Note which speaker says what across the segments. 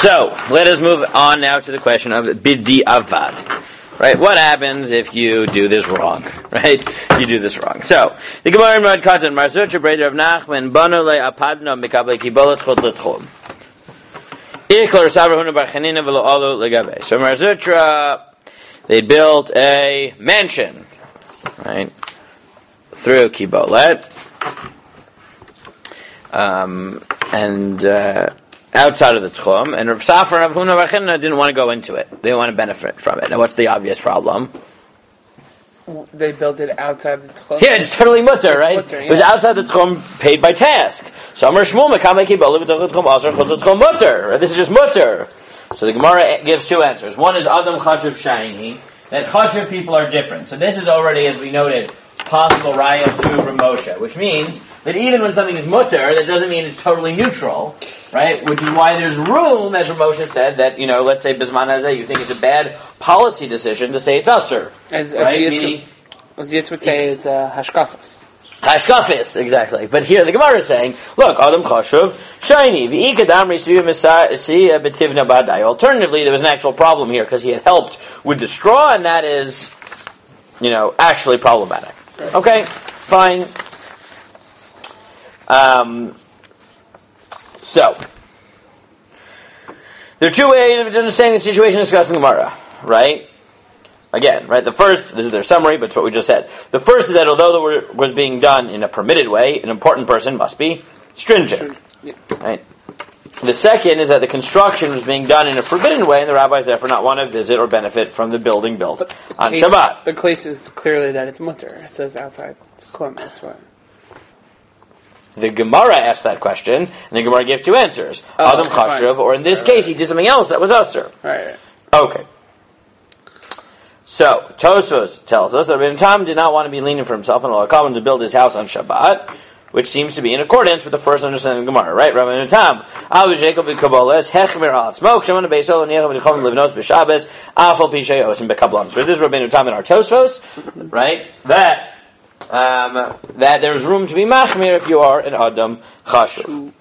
Speaker 1: So, let us move on now to the question of bidi avad. Right? What happens if you do this wrong? Right? You do this wrong. So, the Gemara in Rod Katan, Marzutra Breder of Nachman, Bano le apadno mikable kibolet chot letchum. Iklar sabrahuna barchanina velo alu legabe. So, Marzutra, they built a mansion, right? Through kibolet. Outside of the tchum, and Rav Safra and Rav Huna Bar Chanina didn't want to go into it. They didn't want to benefit from it. Now, what's the obvious problem?
Speaker 2: They built it outside the tchum.
Speaker 1: Yeah, it's totally mutter, right?
Speaker 2: Mutter, yeah.
Speaker 1: It was outside the tchum, paid by task. So Amar Shmuel Mekam Kibolet b'toch tchum Aser Chutz Tchum mutter. This is just mutter. So the Gemara gives two answers. One is Adam Chashuv Shayni, that Chashuv people are different. So this is already, as we noted, possible raya to Rav Moshe, which means that even when something is mutter, that doesn't mean it's totally neutral, right? Which is why there's room, as Rav Moshe said, that, let's say Bisman Hazeh, you think it's a bad policy decision to say it's usher.
Speaker 2: As
Speaker 1: right?
Speaker 2: Yitz would say it's hashkafas.
Speaker 1: Hashkafis, exactly. But here the Gemara is saying, look, Adam Chashuv, shiny, alternatively, there was an actual problem here because he had helped with the straw, and that is, actually problematic. Right. Okay, fine. So, there are two ways of understanding the situation discussed in Gemara, right? Again, right, the first, this is their summary, but it's what we just said. The first is that although the work was being done in a permitted way, an important person must be stringent, right? The second is that the construction was being done in a forbidden way, and the rabbis therefore not want to visit or benefit from the building built on Shabbat.
Speaker 2: The case is clearly that it's mutter. It says outside. It's chum, that's why.
Speaker 1: The Gemara asked that question, and the Gemara gave two answers. Adam Chashuv, or in this case, he did something else that was usher.
Speaker 2: Right.
Speaker 1: Okay. So, Tosfos tells us that Rabbi Tam did not want to be lenient for himself and Allah to build his house on Shabbat, which seems to be in accordance with the first understanding of the Gemara, right? Rabbi Tam, Abu Jacob b'Kabbalas, Hechmer al Smoke, Shemon b'Eisol, Necham b'Chom livnos b'Shabbos, Afal Pishayos and b'Kabbalam. So this is Rabbi Tam in our Tosfos, right? That there's room to be machmir if you are an Adam Chashuv.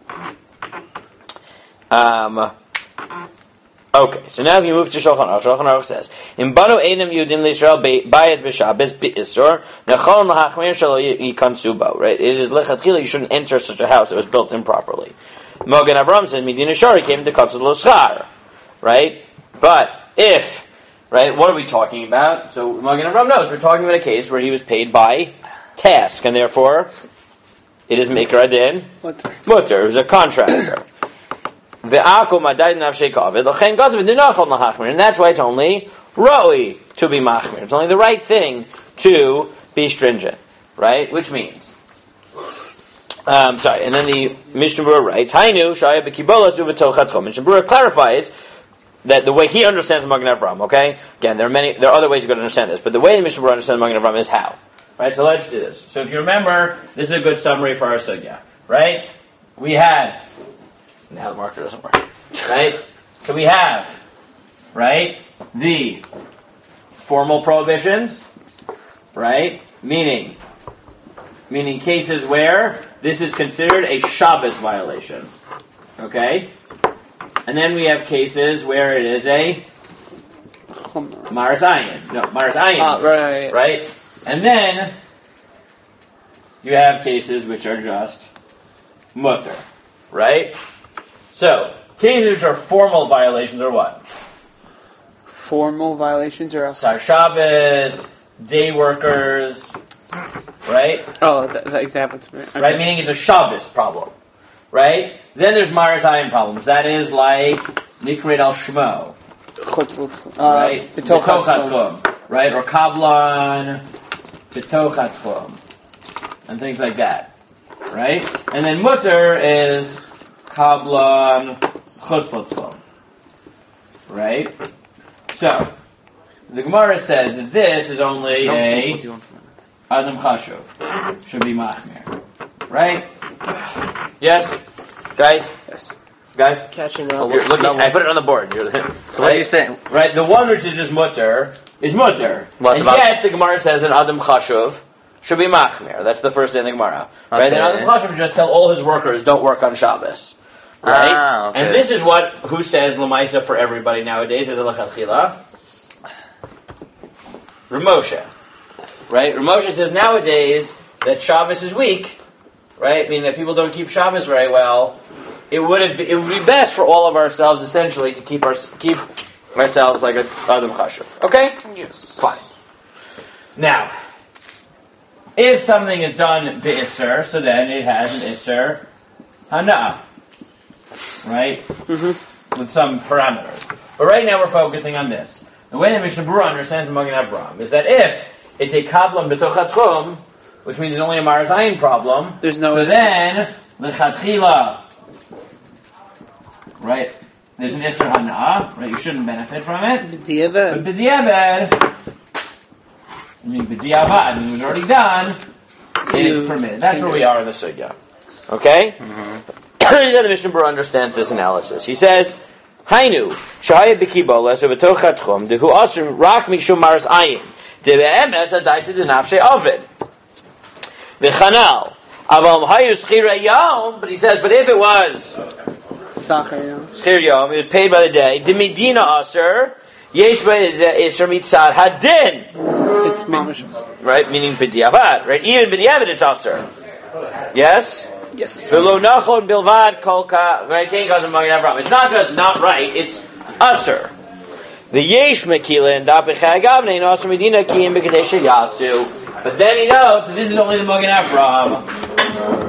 Speaker 1: Okay, so now if you move to Shulchan Aruch says, "In banu einam yudim l'Yisrael bayit b'Shabbos b'Isur nechol lahachmir shelo yikansu bo." Right? It is lechatchila you shouldn't enter such a house that was built improperly. Mogen Avram said, "Midin Shari came to katzul l'schar." Right? But if, right, what are we talking about? So Mogen Avram knows we're talking about a case where he was paid by task, and therefore it is mikra din mutter. It was a contractor. And that's why it's only roi to be machmir. It's only the right thing to be stringent, right? Which means, and then the Mishnah Berurah writes, Hainu shaya b'kibolas uv'tochat chum. Mishnah Berurah clarifies that the way he understands Magen Avram, okay? Again, there are other ways you could understand this, but the way the Mishnah Berurah understands Magen Avram is how. Right, so let's do this. So if you remember, this is a good summary for our sugya, right? We had, now the marker doesn't work, right? So we have, right, the formal prohibitions, right? Meaning cases where this is considered a Shabbos violation, okay? And then we have cases where it is a Maris Ayin, right? And then you have cases which are just mutter, right? So, cases which are formal violations are what?
Speaker 2: Formal violations are also
Speaker 1: Shabbos, day workers, right?
Speaker 2: Oh, that happens. Okay.
Speaker 1: Right, meaning it's a Shabbos problem, right? Then there's Maris Ayin problems. That is like Nikrit al Shmo, right? B'tochat, right? Or Kablan B'tochat Chum, and things like that, right? And then mutter is Kablan Chutz Chum, right? So the Gemara says that this is only a Adam Chashuv, should be machmir, right? Yes, guys.
Speaker 2: Yes.
Speaker 1: Guys,
Speaker 3: catching up.
Speaker 1: Oh, look, I put it on the board.
Speaker 3: So what are you saying?
Speaker 1: Right, the one which is just mutter is mutter.
Speaker 3: What
Speaker 1: and
Speaker 3: about
Speaker 1: yet the Gemara says that Adam Chashuv should be machmir. That's the first thing in the Gemara. Right? Then Adam Chashuv just tell all his workers don't work on Shabbos. Right?
Speaker 3: Okay.
Speaker 1: And this is who says Lamaisa for everybody nowadays is a Lechatchila? Ramosha. Right? Ramosha says nowadays that Shabbos is weak, right? Meaning that people don't keep Shabbos very well. It would be best for all of ourselves essentially to keep ourselves like a Adam Chashuv. Okay?
Speaker 2: Yes.
Speaker 1: Fine. Now, if something is done B'Isser, so then it has an Isser Hana'ah. Right?
Speaker 2: Mm-hmm.
Speaker 1: With some parameters. But right now we're focusing on this. The way that Mishnah Berurah understands the Magen Avraham is that if it's a Kablam B'toch HaTchum, which means it's only a Maras Ayin problem,
Speaker 2: There's no
Speaker 1: so
Speaker 2: Isser.
Speaker 1: then, L'chatchila, right, there's an Isser Hana'ah, right, you shouldn't benefit from it. But B'diavad, I mean B'diavad, it was already done, it's permitted. That's where we are in the Sugya. Okay? The Mishnah Berurah understands this analysis. He says, Hainu, Shahaya B'kibola, so B'toch HaTchum, Dehu Asr Rak Mishum Maras Ayin, De'emes Adaita D'nafshe Ovid. V'chanal, Aval Hayu Schira Yom, but he says, but if it was Schir Yom, it was paid by the day, D'medina Asr, Yesh Isser Mitzad Hadin.
Speaker 2: It's mamish.
Speaker 1: Right, meaning B'diavad, right? Even B'diavad it's Asr. Yes?
Speaker 2: Yes.
Speaker 1: V'lo nachon bilvad kolka, right? Can't cause a Magen Avraham. It's not just not right, it's Asr. The Yesh Mekila and Dapechai Gavne and Asr Medina Kiyim B'Kadesh Yasu. But then he notes that this is only the Magen Avraham.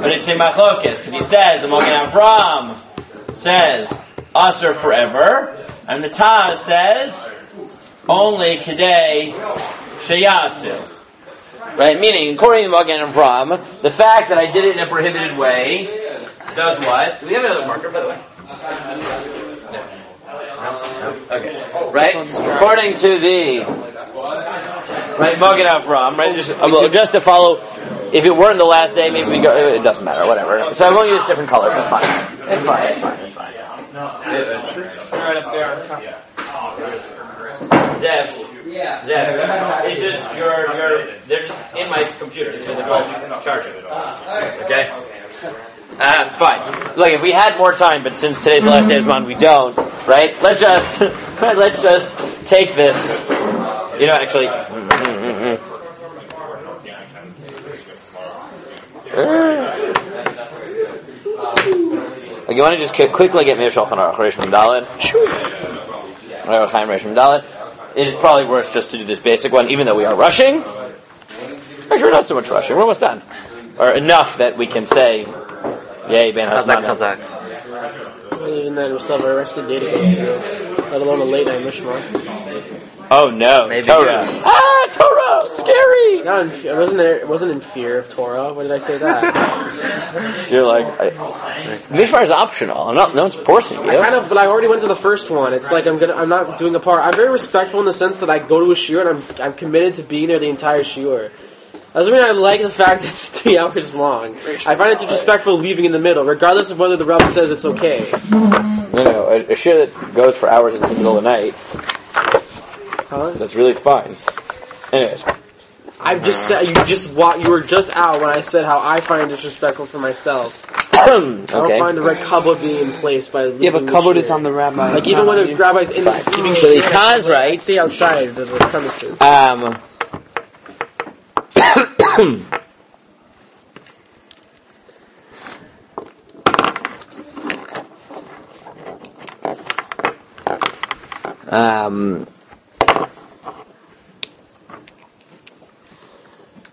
Speaker 1: But it's in Machlokes, because he says the Magen Avraham says Asr forever, and the Taz says only Kadei Sheyasu. Right? Meaning, according to Magen Avraham, the fact that I did it in a prohibited way does what? Do we have another marker, by the way? No. Okay. Right? According to the Magen Avraham, right? Just to follow, if it weren't the last day, maybe we go. It doesn't matter, whatever. So I'm going to use different colors. It's fine. It's fine. Right up there. Zev. It's just they're just in my computer, so they're all charge it. Okay. Fine. Look, if we had more time, but since today's the last day of Zman, we don't. Right? Let's just take this. You know, actually. You want to just quickly get me a Shulchan Aruch Reish Mem Daled? Chaim Reish Mem Daled. It is probably worth just to do this basic one, even though we are rushing. Actually, we're not so much rushing. We're almost done. Or enough that we can say, yay, Ben Hasman.
Speaker 3: Chazak.
Speaker 2: Even then, we still have a rest of the day to go through, let alone a late night Mishmar.
Speaker 1: Oh no,
Speaker 3: Maybe
Speaker 1: Torah. Torah! Scary!
Speaker 2: I wasn't in fear of Torah. When did I say that?
Speaker 1: You're like, Mishmar is optional. No one's forcing you.
Speaker 2: But I already went to the first one. It's like I'm not doing a part. I'm very respectful in the sense that I go to a shiur and I'm committed to being there the entire shiur. Doesn't mean I like the fact that it's 3 hours long. I find it disrespectful leaving in the middle, regardless of whether the Rav says it's okay.
Speaker 1: No, a shiur that goes for hours into the middle of the night.
Speaker 2: Huh?
Speaker 1: That's really fine. Anyways.
Speaker 2: I've just said you were just out when I said how I find it disrespectful for myself.
Speaker 1: Okay.
Speaker 2: I don't find the right kabbalah being in place by leaving.
Speaker 4: Yeah, but kabbalah is on the rabbi.
Speaker 2: Like even when a rabbi's in giving
Speaker 1: So the Taz, right?
Speaker 2: stay outside of the premises.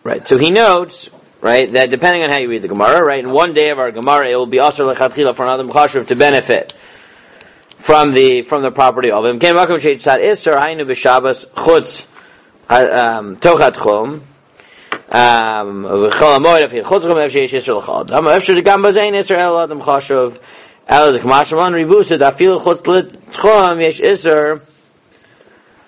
Speaker 1: Right, so he notes, right, that depending on how you read the Gemara, right, in one day of our Gemara, it will be asr lechatchila for an adam chashuv to benefit from the property of him. Ken makom sheitzad isser haynu b'Shabbos chutz tochat chum v'chol hamoed afir chutz chum ef sheish isser l'chol adam efshir degam bazein isser el adam chashuv el dekmashaman ribused afil chutz l'chum yesh isser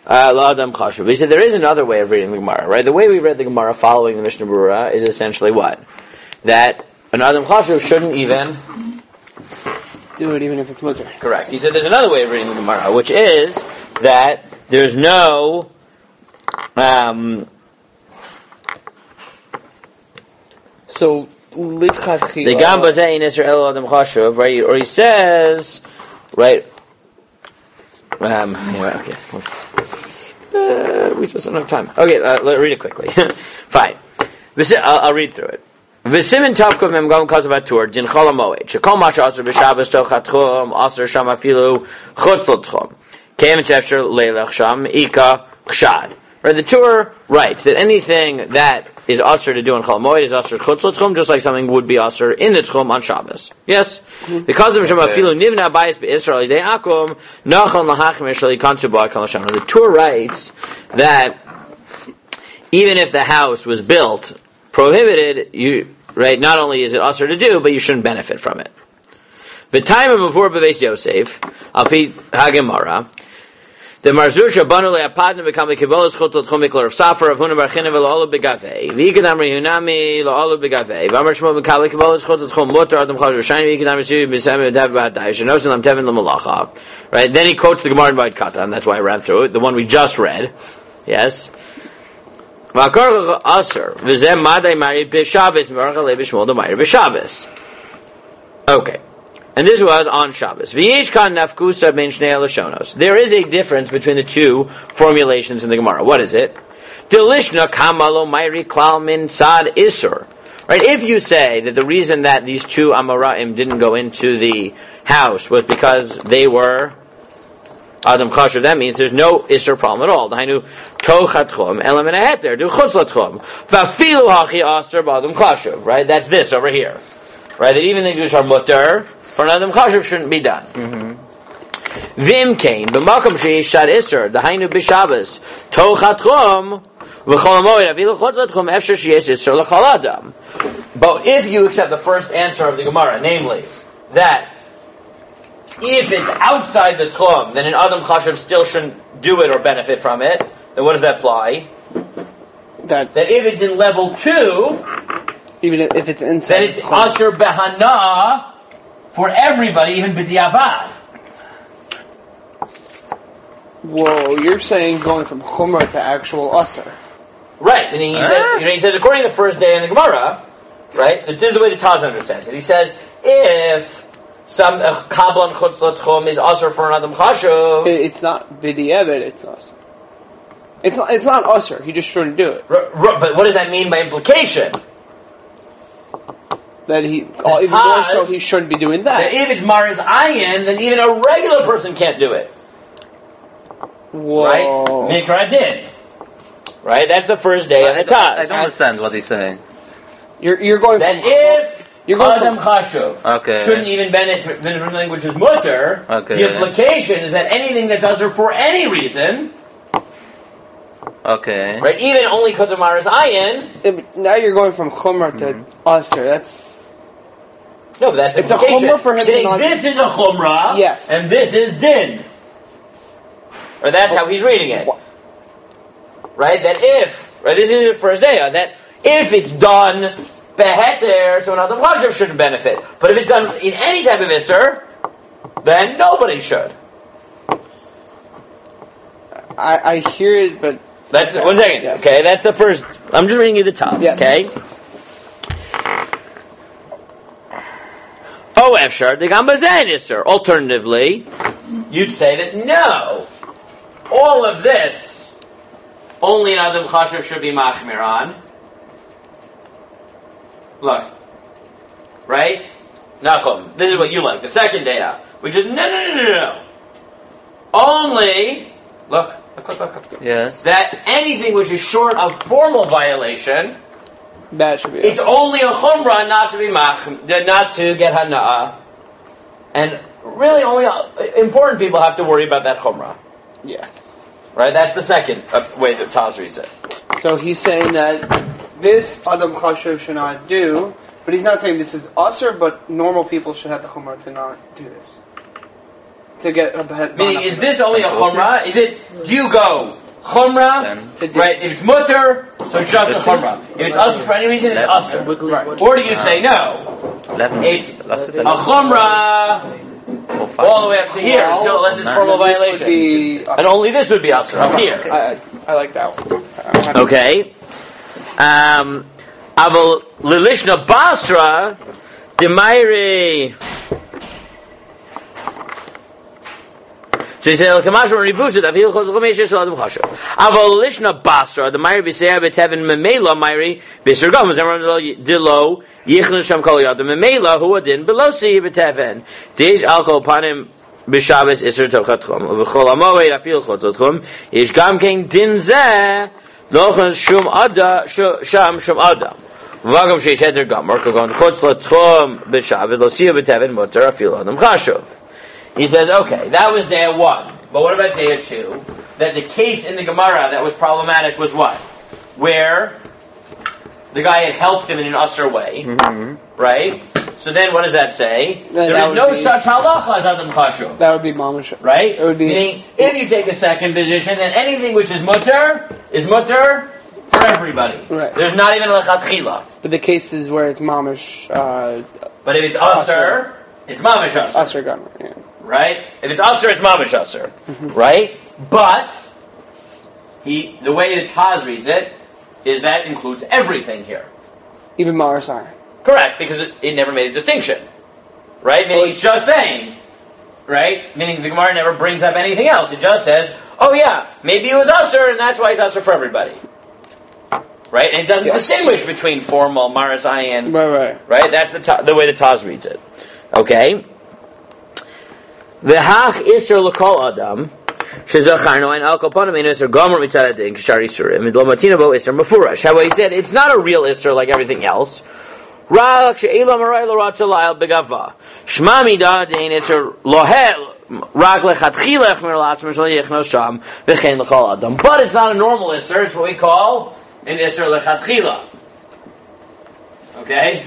Speaker 1: L'adam chashuv. He said there is another way of reading the Gemara, right? The way we read the Gemara following the Mishnah Berurah is essentially what? That an adam chashuv shouldn't even
Speaker 2: Do it even if it's mutter.
Speaker 1: Correct. He said there's another way of reading the Gemara, which is that there's no
Speaker 4: So
Speaker 2: Litchachila.
Speaker 1: Gam bazei iser el adam chashuv, right? Or he says, right? Okay. We just don't have time. Okay, let's read it quickly. Fine. I'll read through it. V'simin tavkov mem gam kazavatur din chol hamoed shekol ma she'aser b'Shabbos tochat chum aser sham afilu chutz l'tchum keim tefsher leilach sham ika chshad. Right, the Torah writes that anything that is aser to do in chol hamoed is aser chutz l'tchum, just like something would be aser in the tchum on Shabbos. Yes, because of sham afilu nivna bayis beIsrael idei akum nachon lahachim Yisrael kansu ba'ad kol hashem. The Torah writes that even if the house was built prohibited, right? Not only is it usher to do, but you shouldn't benefit from it. The time of Mavur Bebeis Yosef, Alpi Hagemara, the Marzur Shabanu le'apadna become the Kibolas Chotot Chomikler of Safar of Huna Barchina v'la'olu begavei v'yikadam reyunami la'olu begavei v'amar Shmuel b'kali Kibolas Chotot Chom Mutar Adam Chal Rishayim v'yikadam Yisrael b'Sami v'dav b'hadai Shenosin Lam Tevin l'Malacha. Right? Then he quotes the Gemara in Beit Katan. That's why I ran through it. The one we just read. Yes. Okay. And this was on Shabbos. There is a difference between the two formulations in the Gemara. What is it? Right? If you say that the reason that these two Amoraim didn't go into the house was because they were Adam Chashuv, that means there's no Isser problem at all. Dahainu tochat chum elam and a heter do chutz l'tchum v'afilu hachi aser b'Adam Chashuv. Right, that's this over here. Right, that even things which are mutter for an Adam Chashuv shouldn't be done. Vim kain b'makom sheish shad Isser dahainu b'Shabbos tochat chum v'chol hamoed afilu chutz l'tchum efshar sheyesh Isser l'chol adam. But if you accept the first answer of the Gemara, namely that if it's outside the tchum, then an Adam Chashuv still shouldn't do it or benefit from it. Then what does that imply? That if it's in level 2,
Speaker 2: even if it's inside,
Speaker 1: then it's asher behana for everybody, even b'diavad.
Speaker 2: Whoa, you're saying going from chumrah to actual asher.
Speaker 1: Right, and he says, according to the first day in the Gemara, right, this is the way the Taz understands it. He says, if some kablan chutz l'tchum is asher for an Adam Chashuv,
Speaker 2: it's not b'diavad, it's asher. It's not asher. He just shouldn't do it.
Speaker 1: But what does that mean by implication?
Speaker 2: That even more so, he shouldn't be doing that.
Speaker 1: If it's Maris Ayin, then even a regular person can't do it.
Speaker 2: Whoa.
Speaker 1: Right? Mikra did. Right? That's the first day of the Taz.
Speaker 3: I don't understand what he's saying.
Speaker 2: You're going
Speaker 1: that
Speaker 2: from
Speaker 1: if
Speaker 2: you're going
Speaker 1: Adam Chashuv shouldn't even benefit from the language is mutter, the implication is that anything that's usher for any reason, right? Even only because of Maris Ayin.
Speaker 2: Now you're going from chumrah to asher. That's
Speaker 1: no, but that's
Speaker 2: it's a chumrah for him to not.
Speaker 1: This is a chumrah,
Speaker 2: yes,
Speaker 1: and this is din. Or that's how he's reading it. Right? That if, right, this is the first day, that if it's done beheter, so an Adam Chashuv shouldn't benefit. But if it's done in any type of Isser, then nobody should.
Speaker 2: I hear it, but
Speaker 1: that's 1 second. Yes. Okay, that's the first. I'm just reading you the top. Yes. Okay. Oh, Efshar, the Gambazan Isser. Alternatively, you'd say that no, all of this only an Adam Chashuv should be machmir on. Look, right? Nachum, this is what you like. The second data, which is no. Only look.
Speaker 3: Yes.
Speaker 1: That anything which is short of formal violation,
Speaker 2: that should be.
Speaker 1: It's only a chumrah not to be not to get hana'ah, and really only important people have to worry about that chumrah.
Speaker 2: Yes.
Speaker 1: Right. That's the second way that Taz reads it.
Speaker 2: So he's saying that this Adam Chashuv should not do, but he's not saying this is usher, but normal people should have the chumrah to not do this. To get a behet.
Speaker 1: Meaning, is this only a chumrah? Is it, do you go chumrah, right? If it's mutter, so it's just a chumrah. If it's usher for any reason, it's usher. Right. Or do you say no? It's a chumrah all the way up to here, unless it's formal violation. And only this would be usher up here.
Speaker 2: I like that one.
Speaker 1: Okay. Aval lilishna basra demairi. So he said, "Kamash ribused avil chos chomesh shel adam chashav." Aval lilishna basra demairi b'seir b'teven memela mairi b'sergam zemron dilo yichnu sham kol yadam memela hu adin below si b'teven dej alkol panim. B'Shabbos iser tochatchom uv'chol amoed afil chototchom ish gam ken din zeh lochon shum ada sham shum adam v'agam sheish heder gamor kogon chotz latchom b'Shabbos lo siya b'teven mutar afil adam chashuv. He says, okay, that was day 1, but what about day 2? That the case in the Gemara that was problematic was what? Where the guy had helped him in an usher way, right? So then, what does that say? There is no such halacha as adam chashuv.
Speaker 2: That would be mamash,
Speaker 1: right?
Speaker 2: It would be.
Speaker 1: Meaning, if you take a second position, then anything which is mutter for everybody.
Speaker 2: Right.
Speaker 1: There's not even a lechatchila.
Speaker 2: But the cases where it's mamash.
Speaker 1: But if it's usher, it's mamish usher.
Speaker 2: Usher gomer, yeah.
Speaker 1: Right? If it's usher, it's mamish usher. Right? But the way the Taz reads it is that includes everything here.
Speaker 2: Even Marasar.
Speaker 1: Correct, because it never made a distinction. Right? Meaning it's just saying, right? Meaning the Gemara never brings up anything else. It just says, oh yeah, maybe it was usher, and that's why it's usher for everybody. Right? And it doesn't distinguish between formal, Maris Ayin. Right? That's the way the Taz reads it. Okay? V'hach isser l'kol adam, shezacharno ein al kolponim ein isser gomer mitzad adin k'shar isurim, and lo matina bo isser mefurash. How he said, it's not a real isser like everything else. Rak she'ela maray lo ratza la'al begava. Shma midah adin isser lohel, rak lechatchilech mir latzmer shal yichno sham, v'chein l'kol adam. But it's not a normal isser, it's what we call an isser lechatchila. Okay?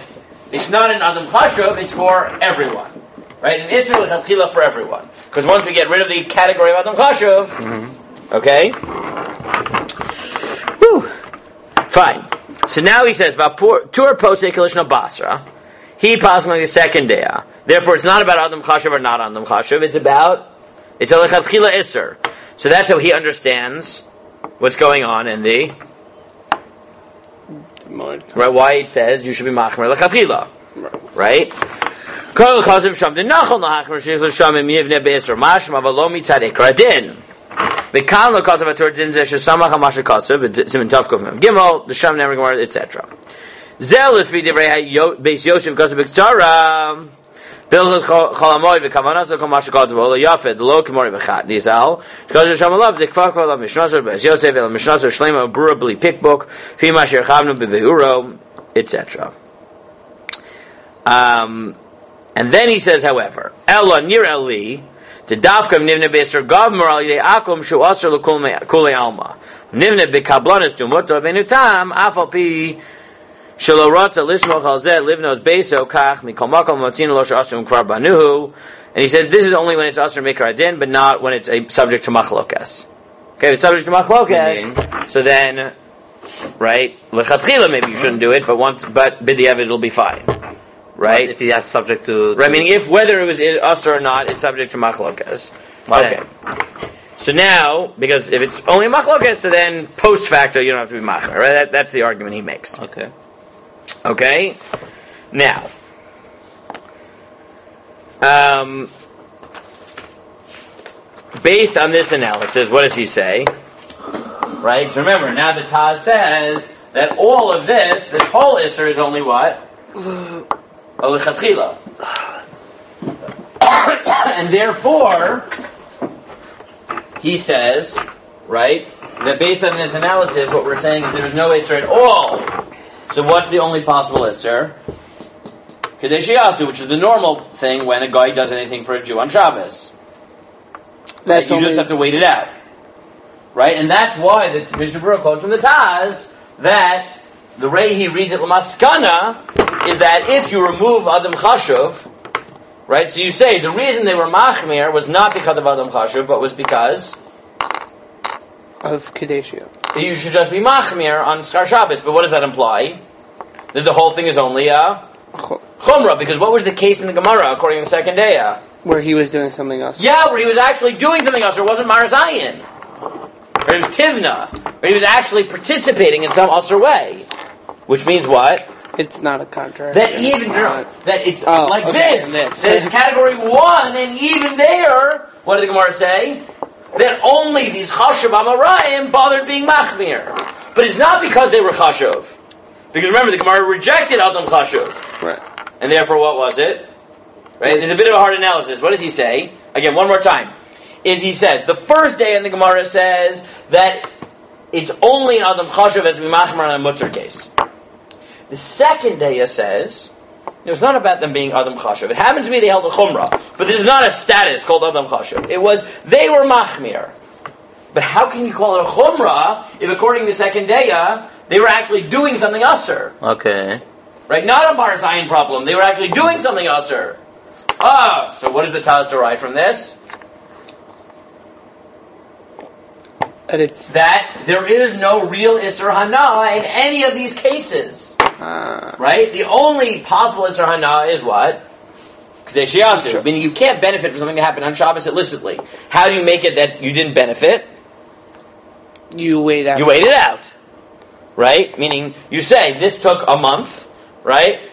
Speaker 1: It's not an adam chashuv, it's for everyone. Right? An isser lechatchila for everyone. Because once we get rid of the category of adam chashuv, okay? Whew. Fine. So now he says, Vapur tur posei kalishna basra. He passed on the second day. Therefore, it's not about adam chashuv or not adam chashuv. It's a lechatchila isser. So that's how he understands what's going on in the right. Why it says you should be machmer lechatchila, right? Kol chazim sham denachol nachmer sheichel sham imyivne beiser mashma v'lo mitzad ekradin. V'kan lo kazav atur din zeh shesamach hamash kazav simin tavkov mem gimel the sham nemer gemara etc. Zel lefi divrei beis Yosef kazav b'ktzara. Bilchus cholamoy v'kavanas lo kamash kazav lo yafed lo k'mori v'chat nizal. Kazav sham alav dekfak v'alav mishnasor beis Yosef el mishnasor shlema brura bli pikbook fi masher chavnu b'vehuro etc. And then he says, however, Ella nir eli the dafkam nivne beiser gav morali de akum shu aser lekule alma nivne bekablanis tumota benutam afal pi shelo rotza lismoch al zeh livnos beiso kach mikol makom matzin lo shasum kvar banuhu. And he said this is only when it's aser mikra adin, but not when it's a subject to machlokas. Okay, if it's subject to machlokas, so then, right, lechatchila maybe you shouldn't do it, but b'diavad it'll be fine. Right?
Speaker 3: If he has subject to...
Speaker 1: Right, meaning if whether it was us or not is subject to machlokas. Okay. So now, because if it's only machlokas, so then post facto you don't have to be machmer. Right? That's the argument he makes.
Speaker 3: Okay.
Speaker 1: Okay? Now, based on this analysis, what does he say? Right? So remember, now the Taz says that all of this whole Isser is only what? Lechatchila. And therefore, he says, right, that based on this analysis, what we're saying is there's no Isser at all. So what's the only possible Isser? Kadesh Yasu, which is the normal thing when a guy does anything for a Jew on Shabbos. You just have to wait it out. Right? And that's why the Mishnah Berurah quotes from the Taz that the way he reads it, Lamaskana, is that if you remove Adam Chashuv, right, so you say the reason they were Machmir was not because of Adam Chashuv, but was because
Speaker 2: of Kadeshia.
Speaker 1: You should just be Machmir on Skar Shabbos. But what does that imply? That the whole thing is only a Chumrah, because what was the case in the Gemara, according to the second day?
Speaker 2: Where he was doing something else.
Speaker 1: Yeah, where he was actually doing something else, or it wasn't Maris Ayin. Or it was Tivna, where he was actually participating in some other way. Which means what?
Speaker 4: It's not a contract.
Speaker 1: That even that it's like
Speaker 4: okay,
Speaker 1: this. That it's category 1, and even there, what did the Gemara say? That only these chashuv amarayim bothered being machmir. But it's not because they were chashuv. Because remember, the Gemara rejected Adam chashuv.
Speaker 4: Right.
Speaker 1: And therefore, what was it? Right? There's a bit of a hard analysis. What does he say? Again, one more time. He says, the first day in the Gemara says that it's only an Adam chashuv as we machmir on a mutter case. The second day says, it's not about them being Adam Chashuv. It happens to be they held a Chumrah, but there's not a status called Adam Chashuv. It was, they were Machmir. But how can you call it a Chumrah if according to the second day, they were actually doing something Usr?
Speaker 3: Okay.
Speaker 1: Right? Not a Mars Ayin problem. They were actually doing something Usr. So what does the Taz derive from this?
Speaker 4: And it's
Speaker 1: that there is no real Isser Hana in any of these cases. Right? The only possible Isser Hana is what? Kadesh Yasu. Meaning you can't benefit from something that happened on Shabbos illicitly. How do you make it that you didn't benefit?
Speaker 4: You wait out.
Speaker 1: You wait it out. Right? Meaning you say, this took a month, right?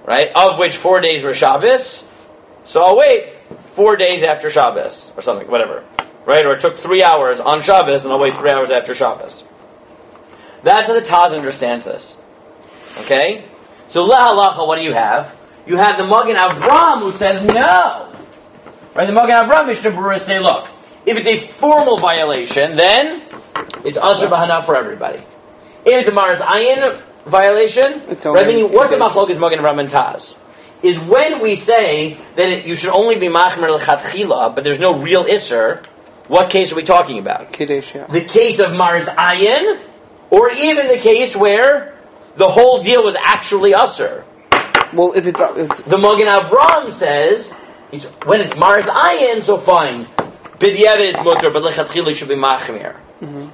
Speaker 1: Right? Of which 4 days were Shabbos. So I'll wait 4 days after Shabbos. Or something, whatever. Right? Or it took 3 hours on Shabbos and I'll wait 3 hours after Shabbos. That's how the Taz understands this. Okay? So Lehalacha, what do you have? You have the Magen Avram who says no. Right? The Magen Avram Mishnah Berurah say, look, if it's a formal violation, then it's Asr B'Hana for everybody. If it's a Maris Ayin violation, right? Meaning, what's the Machlokes Magen Avram and Taz? Is when we say that you should only be Machmer L'Chatchila, but there's no real Isser, what case are we talking about? The case of Maris Ayin, or even the case where the whole deal was actually Usr.
Speaker 4: Well, if it's
Speaker 1: the Magen Avram says when it's Maris Ayin, so fine. B'diavad it's mutter, but lechatchila should be machmir.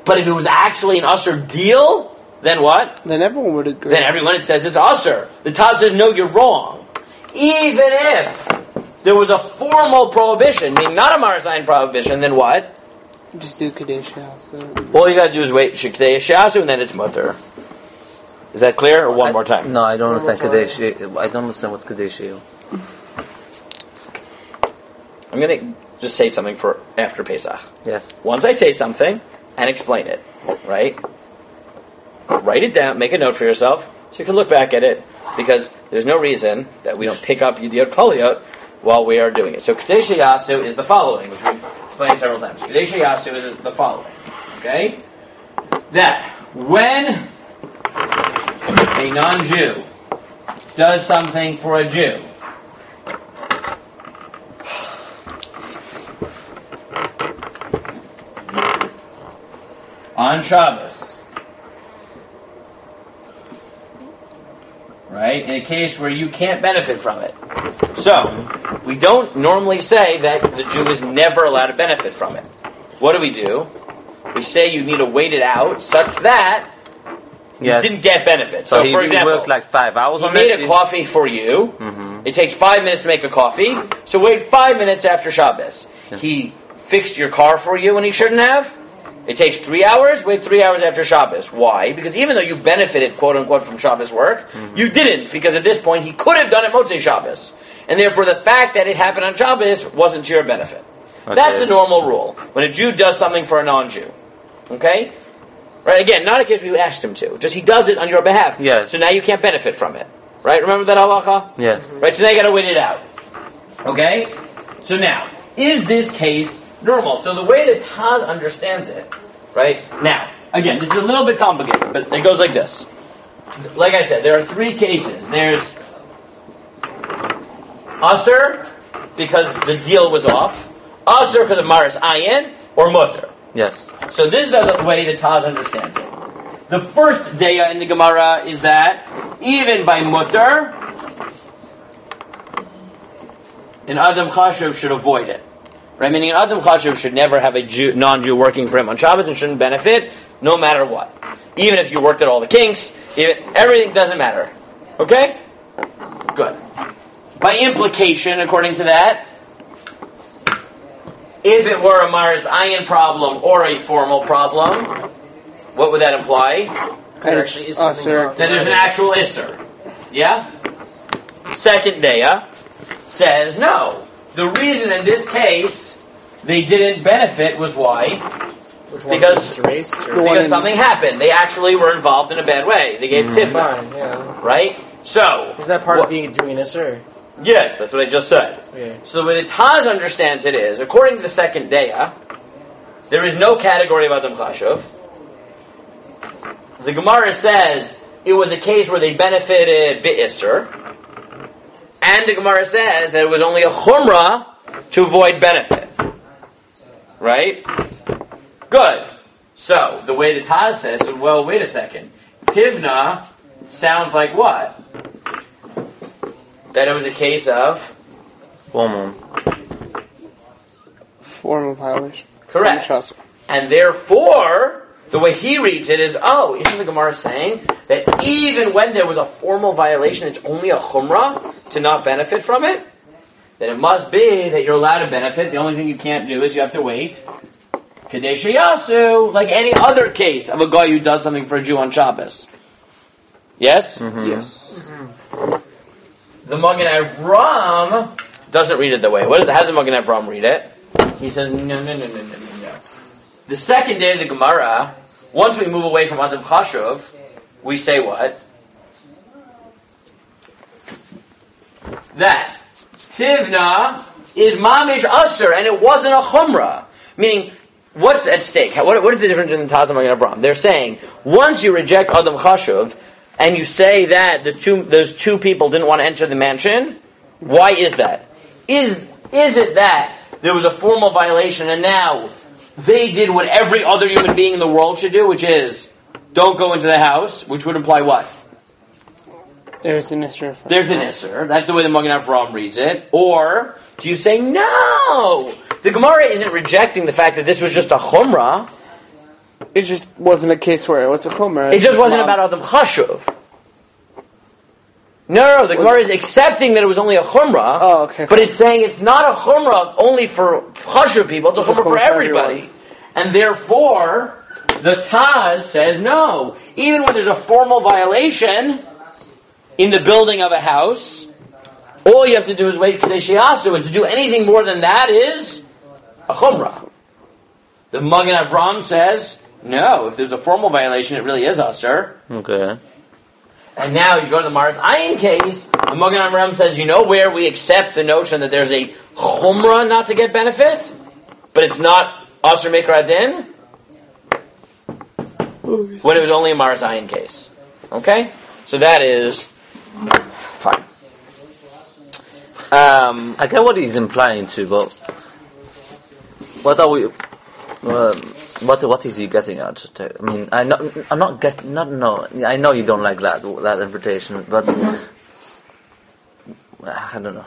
Speaker 1: But if it was actually an Usr deal, then what?
Speaker 4: Then everyone would agree.
Speaker 1: Then everyone says it's Usr. The Taz says no, you're wrong. Even if there was a formal prohibition, meaning not a Maris Ayin prohibition, then what?
Speaker 4: Just do Kadesh Yasu.
Speaker 1: All you got to do is wait Kadesh Yasu, and then it's mutter. Is that clear? Or one more time?
Speaker 3: No, I don't understand Kadesh. I don't understand what's Kadesh.
Speaker 1: I'm going to just say something for after Pesach.
Speaker 3: Yes.
Speaker 1: Once I say something and explain it, right? Write it down, make a note for yourself, so you can look back at it, because there's no reason that we don't pick up Yediot Koliyot while we are doing it. So Kadesh Yasu is the following, which we've explained several times. Kadesh Yasu is the following, okay? That when a non-Jew does something for a Jew, on Shabbos, right? In a case where you can't benefit from it. So, we don't normally say that the Jew is never allowed to benefit from it. What do? We say you need to wait it out such that you didn't get benefit. So for example,
Speaker 3: worked like 5 hours
Speaker 1: he
Speaker 3: on
Speaker 1: made
Speaker 3: it.
Speaker 1: a coffee for you. It takes 5 minutes to make a coffee. So wait 5 minutes after Shabbos. He fixed your car for you when he shouldn't have. It takes 3 hours. Wait 3 hours after Shabbos. Why? Because even though you benefited, quote unquote, from Shabbos work, you didn't, because at this point he could have done it Motzei Shabbos, and therefore the fact that it happened on Shabbos wasn't to your benefit. Okay. That's the normal rule when a Jew does something for a non-Jew. Okay? Right? Again, not in case you asked him to. Just he does it on your behalf.
Speaker 3: Yes.
Speaker 1: So now you can't benefit from it. Right? Remember that halacha?
Speaker 3: Yes.
Speaker 1: Right? So now you got to wait it out. Okay? So now, is this case normal? So the way that Taz understands it, right? Now, again, this is a little bit complicated, but it goes like this. Like I said, there are 3 cases. There's Asr, because the deal was off. Asr because of Maris Ayin, or Mutter.
Speaker 3: Yes.
Speaker 1: So this is the way the Taz understands it. The first daya in the Gemara is that even by Mutter, an Adam Chashuv should avoid it. Right? Meaning an Adam Chashuv should never have a non-Jew working for him on Shabbos and shouldn't benefit, no matter what. Even if you worked at all the kinks, everything doesn't matter. Okay? Good. By implication, according to that, if it were a Maris Ayin problem or a formal problem, what would that imply?
Speaker 2: There actually is something
Speaker 4: Asur.
Speaker 1: That there's an actual Isser. Yeah? Second Deya says no. The reason in this case they didn't benefit was why? Because something happened. They actually were involved in a bad way. They gave Tivna.
Speaker 2: Fine, yeah.
Speaker 1: Right? So.
Speaker 2: Is that part of doing an Isser?
Speaker 1: Yes, that's what I just said.
Speaker 2: Okay.
Speaker 1: So the way the Taz understands it is, according to the second Deya, there is no category of Adam Chashuv. The Gemara says it was a case where they benefited Be'isr. And the Gemara says that it was only a Chumrah to avoid benefit. Right? Good. So, the way the Taz says, well, wait a second. Tivna sounds like what? That it was a case of?
Speaker 3: Formal
Speaker 4: violation.
Speaker 1: Correct. And therefore, the way he reads it is, isn't the Gemara saying that even when there was a formal violation, it's only a chumrah to not benefit from it? Then it must be that you're allowed to benefit. The only thing you can't do is you have to wait. Kadesh Yasu, like any other case of a guy who does something for a Jew on Shabbos. Yes?
Speaker 3: Mm-hmm.
Speaker 4: Yes.
Speaker 2: Mm-hmm.
Speaker 1: The Magen Avram doesn't read it that way. How does the Magen Avram read it? He says, no. The second day of the Gemara, once we move away from Adam Chashuv, we say what? That Tivna is Mamish Asur, and it wasn't a Chumrah. Meaning, what's at stake? What is the difference in the Taz and Magen Avram? They're saying, once you reject Adam Chashuv, and you say that those two people didn't want to enter the mansion, why is that? Is it that there was a formal violation and now they did what every other human being in the world should do, which is don't go into the house, which would imply what?
Speaker 4: There's an Isser.
Speaker 1: There's an Isser. That's the way the Magen Avram reads it. Or do you say, no, the Gemara isn't rejecting the fact that this was just a Chumrah.
Speaker 4: It just wasn't a case where it was a chumrah.
Speaker 1: It just wasn't about Adam Chashuv. No, the Gemara is accepting that it was only a Chumrah.
Speaker 4: Oh, okay.
Speaker 1: But it's saying it's not a Chumrah only for Chashuv people, it's a Chumrah for everybody. And therefore, the Taz says no. Even when there's a formal violation in the building of a house, all you have to do is wait Kadesh Yasu, and to do anything more than that is a Chumrah. The Magen Avram says, no, if there's a formal violation, it really is Asur.
Speaker 3: Okay.
Speaker 1: And now you go to the Maris Ayin case, the Magen Avram says, you know where we accept the notion that there's a Chumrah not to get benefit, but it's not Asur Mikra Adin? When it was only a Maris Ayin case. Okay? So that is fine.
Speaker 3: I get what he's implying to, but what are we? What is he getting at? I mean, I know you don't like that interpretation, but I don't know.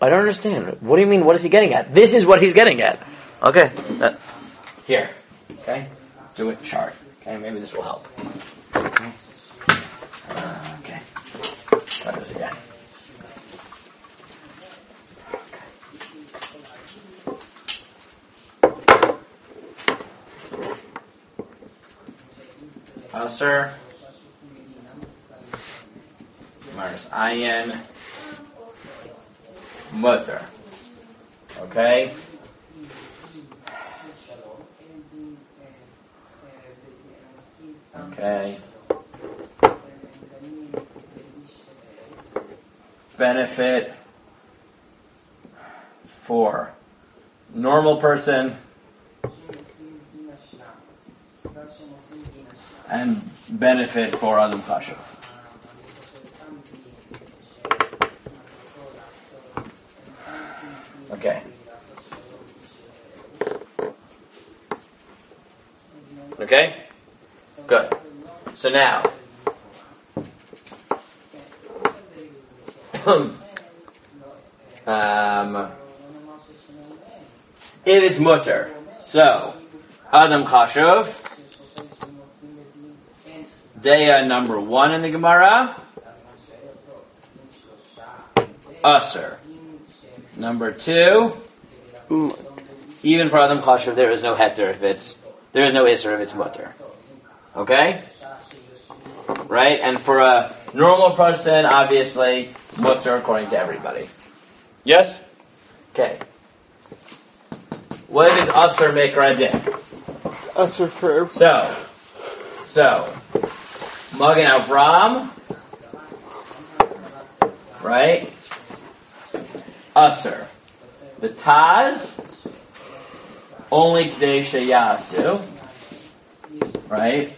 Speaker 1: I don't understand. What do you mean? What is he getting at? This is what he's getting at.
Speaker 3: Okay.
Speaker 1: Here. Okay? Do a chart. Okay? Maybe this will help. Okay? Okay. Try this again. Asur Maris Ayin Mutter. Okay? Okay. Benefit for normal person and benefit for Adam Chashuv. Okay. Okay? Good. So now, if it's mutter, so Adam Chashuv, Deya number 1 in the Gemara, Asur. Number 2, even for Adam Chashuv, there is no heter if it's, there is no Isser if it's mutter. Okay? Right? And for a normal person, obviously, mutter according to everybody. Yes? Okay. What is Asr Mikra Din?
Speaker 4: It's Asr for
Speaker 1: So, Magen Avram, right? Asr. The Taz, only K'dei Sheyasu, right?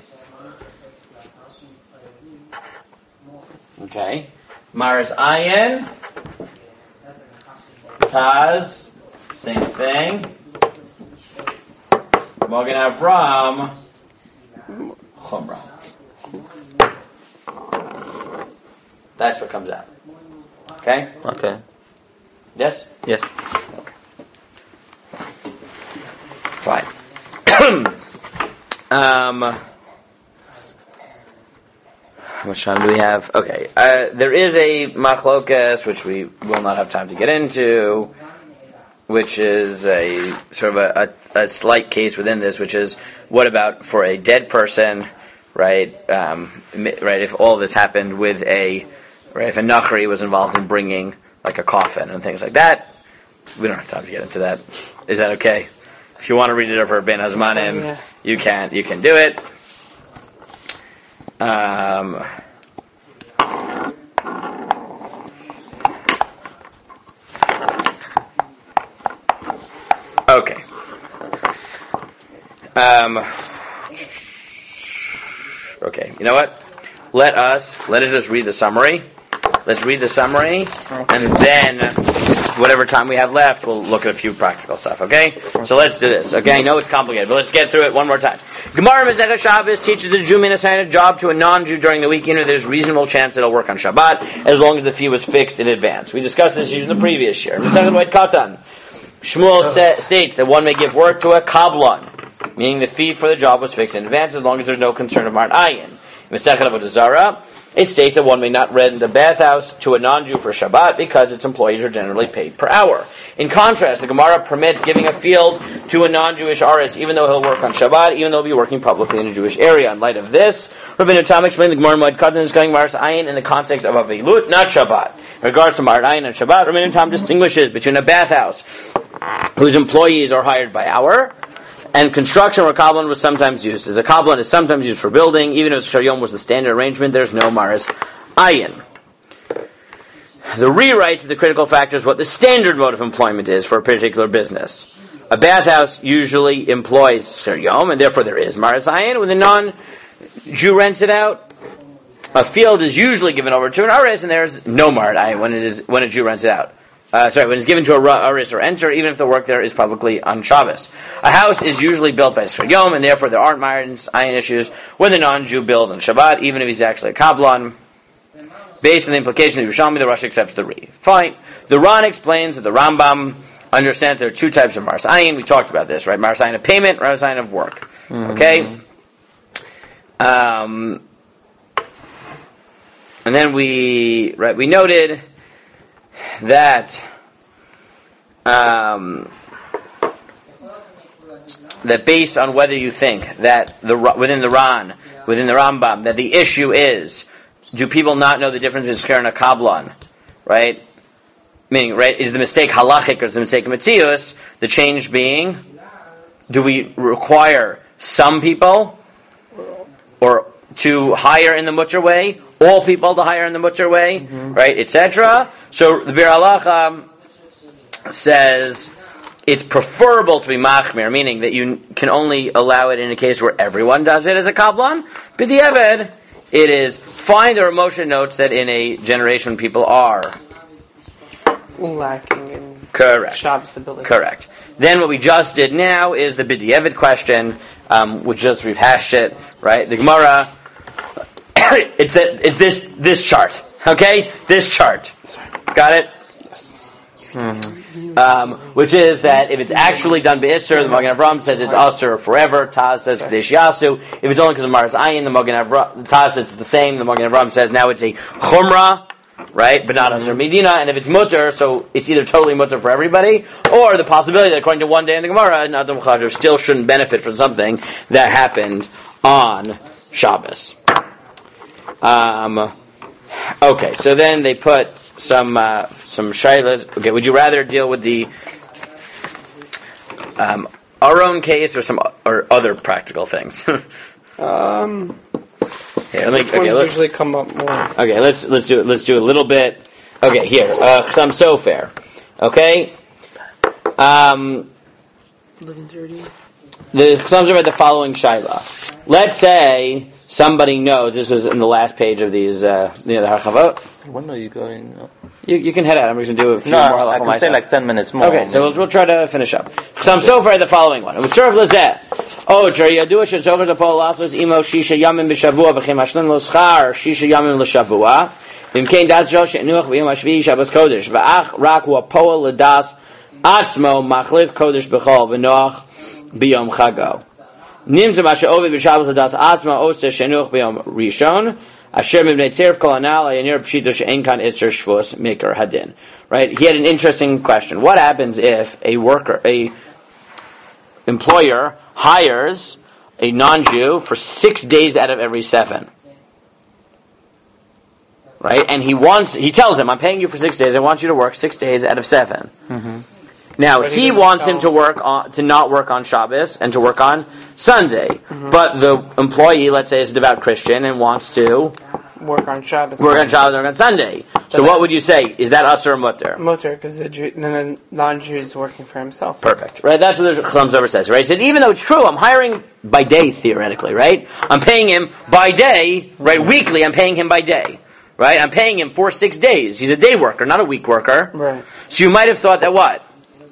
Speaker 1: Okay. Maris Ayin, Taz, same thing. Magen Avram, Chumrah. That's what comes out. Okay?
Speaker 3: Okay.
Speaker 1: Yes?
Speaker 3: Yes.
Speaker 1: Okay. Fine. How much time do we have? Okay. There is a machlokas, which we will not have time to get into, which is a sort of a slight case within this, which is what about for a dead person, right? Right. If all of this happened with if a nachri was involved in bringing like a coffin and things like that, we don't have time to get into that. Is that okay? If you want to read it over Ben Hazmanim, you can do it. Okay. Okay. You know what? Let us just read the summary. Let's read the summary, and then whatever time we have left, we'll look at a few practical stuff. Okay? So let's do this. Okay? I know it's complicated, but let's get through it one more time. Gemara Masechah Shabbos teaches the Jew may assign a job to a non-Jew during the week, even if there's reasonable chance that it'll work on Shabbat, as long as the fee was fixed in advance. We discussed this in the previous year. Masechah White Katan. Shmuel states that one may give work to a kablan, meaning the fee for the job was fixed in advance, as long as there's no concern of Marit Ayin. Masechah Avodah Zarah, it states that one may not rent a bathhouse to a non-Jew for Shabbat because its employees are generally paid per hour. In contrast, the Gemara permits giving a field to a non-Jewish artist, even though he'll work on Shabbat, even though he'll be working publicly in a Jewish area. In light of this, Rabbeinu Tam explained the Gemara Moed Katan is going Maris Ayin in the context of Avilut, not Shabbat. In regards to Marit Ayin and Shabbat, Rabbeinu Tam distinguishes between a bathhouse whose employees are hired by hour, and construction where kabbalah was sometimes used. As a kabbalah is sometimes used for building, even if Shkar Yom was the standard arrangement, there's no Maris Ayin. The rewrites of the critical factor is what the standard mode of employment is for a particular business. A bathhouse usually employs Shkar Yom, and therefore there is Maris Ayin. When the non-Jew rents it out, a field is usually given over to an aris, and there's no Maris Ayin when a Jew rents it out. When it's given to a aris or enter, even if the work there is publicly on Shabbos. A house is usually built by Shkar Yom, and therefore there aren't Maris Ayin issues when the non-Jew builds on Shabbat, even if he's actually a kablan. Based on the implication of Yerushalmi, the Rosh accepts the Re. Fine. The Ran explains that the Rambam understands there are two types of Maris Ayin. We talked about this, right? Maris Ayin of payment, Maris Ayin of work. Okay? And then we noted that that based on whether you think that within the Rambam, that the issue is, do people not know the difference between Shkar and a kablan, right? Meaning, right, is the mistake halachic or is the mistake metzius? The change being, do we require some people or to hire in the mutter way, all people to hire in the mutter way, right, etc. So the Bir Halacha says it's preferable to be machmir, meaning that you can only allow it in a case where everyone does it as a kablan. But the Eved, it is fine. There are Moshe notes that in a generation when people are
Speaker 4: lacking in
Speaker 1: correct
Speaker 4: job stability.
Speaker 1: Correct. Then what we just did now is the B'di'evet question, which just rehashed it, right? The Gemara, it's this chart, okay? This chart. Got it?
Speaker 4: Yes.
Speaker 1: Which is that if it's actually done Be'isr, the Magen Avram says it's Asr forever. Taz says Kadesh Yasu. If it's only because of Maris Ayin, the Taz says it's the same. The Magen Avram says now it's a Chumrah, right? But not Asr Medina. And if it's Mutter, so it's either totally Mutter for everybody, or the possibility that according to one day in the Gemara, an Adam Chazer still shouldn't benefit from something that happened on Shabbos. Okay, so then they put some shaylas. Okay, would you rather deal with the our own case or other practical things? Here,
Speaker 4: usually come up more.
Speaker 1: Okay, let's do it. Let's do a little bit. Okay, here, Chasam Sofer. Okay,
Speaker 2: 11:30.
Speaker 1: the Chasam Sofer had the following shayla. Let's say somebody knows. This was in the last page of these, the Harchavot.
Speaker 3: When are you going?
Speaker 1: You can head out. I'm going to do a few
Speaker 3: No,
Speaker 1: more.
Speaker 3: I can say like 10 minutes more.
Speaker 1: Okay, so we'll try to finish up. Chasam Sofer had the following one. Serve Lazet. Oh, Jerry, Yadua Shazover Zapol Lasos Imo Shisha Yamim B'Shavua V'Chem Ashlim Lo Schar Shisha Yamim L'Shavua V'Imkein Das Shol She'enuach V'Yom HaShvi'i Shabbos Kodesh V'Ach Rak Hu HaPoel L'Das Atzmo Machlif Kodesh B'Chol V'Noach B'Yom Chago Nimtzah Masha Ovid B'Shabbos L'Das Atzmo Oseh She'enuach B'Yom Rishon Asher Mibnei Tzerif Kol Anal Ayanir Pshito She'en Kan Itzer Shvus Maker Hadin. Right? He had an interesting question. What happens if a employer hires a non-Jew for 6 days out of every 7? Right? And he tells him, I'm paying you for 6 days, I want you to work 6 days out of 7.
Speaker 3: Mm-hmm.
Speaker 1: Now, he wants him to not work on Shabbos and to work on Sunday. Mm-hmm. But the employee, let's say, is a devout Christian and wants to
Speaker 4: work on Shabbos.
Speaker 1: Work on Sunday. So what would you say? Is that us or mutter?
Speaker 4: Mutter, because the non-Jew is working for himself.
Speaker 1: Perfect. Right? That's what the Chasam Sofer says. Right? He said, even though it's true, I'm hiring by day, theoretically, right? I'm paying him by day, right? Weekly, I'm paying him by day. Right? I'm paying him for 6 days. He's a day worker, not a week worker.
Speaker 4: Right.
Speaker 1: So you might have thought that what?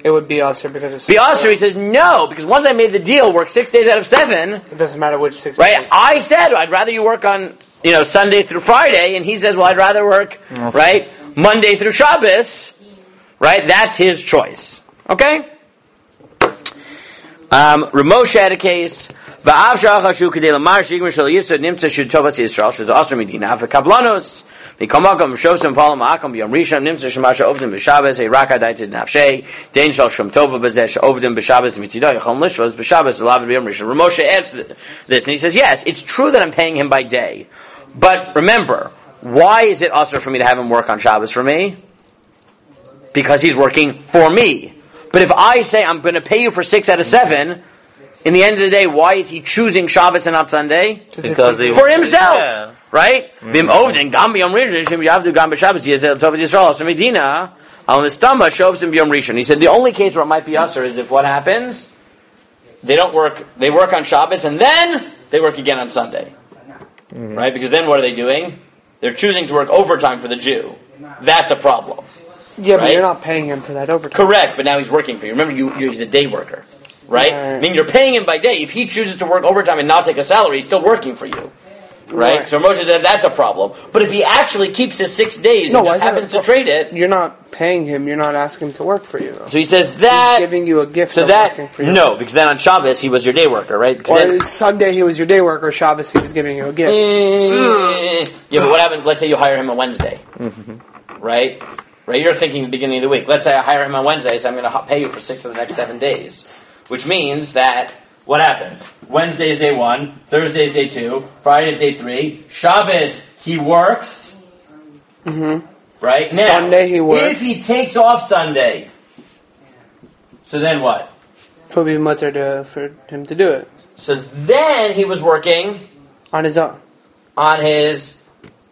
Speaker 4: It would be usher because it's...
Speaker 1: Be usher, he says, no, because once I made the deal, work 6 days out of 7...
Speaker 4: It doesn't matter which 6
Speaker 1: right?
Speaker 4: days.
Speaker 1: I said, I'd rather you work on, Sunday through Friday, and he says, well, I'd rather work, right, Monday through Shabbos, right? That's his choice. Okay? Ramosha had a case... V'av shachashu k'dei lamar shigmer shel yisod nimtza shu tovas Yisrael shuz asur midina v'kablanos mikomakom shosem palam ma'akom b'yom rishon nimtza shemasha ovdim b'shabbos hey rak adaited nafshei dein shel shem tova b'zeh she'ovdim b'shabbos mitzido yachom lishvos b'shabbos alav b'yom rishon. Ramosha adds this, and he says, yes, it's true that I'm paying him by day, but remember, why is it asur for me to have him work on Shabbos for me? Because he's working for me. But if I say I'm going to pay you for 6 out of 7, in the end of the day, why is he choosing Shabbos and not Sunday?
Speaker 3: Because
Speaker 1: for himself, right? Bim ovdin gam b'yom rishon shem yavdu gam b'Shabbos yezeh tovas Yisrael so medina al nistama shovs him b'yom rishon. He said the only case where it might be usher is if what happens, they don't work. They work on Shabbos and then they work again on Sunday, right? Because then what are they doing? They're choosing to work overtime for the Jew. That's a problem.
Speaker 4: Yeah, but
Speaker 1: right?
Speaker 4: you're not paying him for that overtime.
Speaker 1: Correct, but now he's working for you. Remember, he's a day worker. Right? I mean, you're paying him by day. If he chooses to work overtime and not take a salary, he's still working for you. Right? So Moshe said that's a problem. But if he actually keeps his 6 days and just happens to trade it...
Speaker 4: You're not paying him. You're not asking him to work for you. Though.
Speaker 1: So he says that...
Speaker 4: He's giving you a gift
Speaker 1: of
Speaker 4: working for you.
Speaker 1: No, because then on Shabbos he was your day worker, right?
Speaker 4: Or then, Sunday he was your day worker, Shabbos he was giving you a gift.
Speaker 1: Yeah, but what happens... Let's say you hire him on Wednesday. Right? Right? You're thinking the beginning of the week. Let's say I hire him on Wednesday, so I'm going to pay you for 6 of the next 7 days. Which means that, what happens? Wednesday is day 1, Thursday is day 2, Friday is day 3, Shabbos, he works. Right? Now,
Speaker 4: Sunday he works.
Speaker 1: If he takes off Sunday, so then what?
Speaker 4: It would be mutter for him to do it.
Speaker 1: So then he was working...
Speaker 4: On his own.
Speaker 1: On his...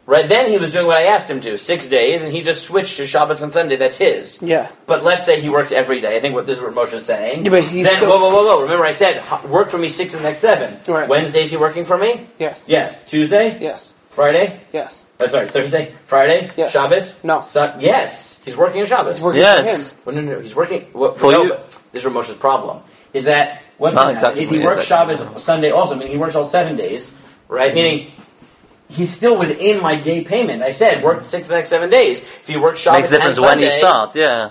Speaker 1: Right, then he was doing what I asked him to, 6 days, and he just switched to Shabbos and Sunday. That's his.
Speaker 4: Yeah.
Speaker 1: But let's say he works every day. I think this is what Moshe is saying.
Speaker 4: Yeah, but he's
Speaker 1: then,
Speaker 4: still...
Speaker 1: Whoa. Remember I said, work for me 6 of the next 7.
Speaker 4: Right.
Speaker 1: Wednesday, is he working for me?
Speaker 4: Yes.
Speaker 1: Yes. Tuesday?
Speaker 4: Yes.
Speaker 1: Friday?
Speaker 4: Yes.
Speaker 1: Thursday? Friday?
Speaker 4: Yes.
Speaker 1: Shabbos?
Speaker 4: No.
Speaker 1: Yes. He's working on Shabbos.
Speaker 4: He's working
Speaker 3: yes.
Speaker 4: for him.
Speaker 1: Well, no. He's working...
Speaker 3: For you.
Speaker 1: This is Moshe's problem. Is that, what's
Speaker 3: Not
Speaker 1: going to happen?
Speaker 3: exactly
Speaker 1: If he works Shabbos Sunday also, meaning he works all 7 days, right? Meaning... He's still within my day payment. I said, work 6 of the next 7 days. If you work Shabbos
Speaker 3: makes difference
Speaker 1: and Sunday,
Speaker 3: when you start, yeah.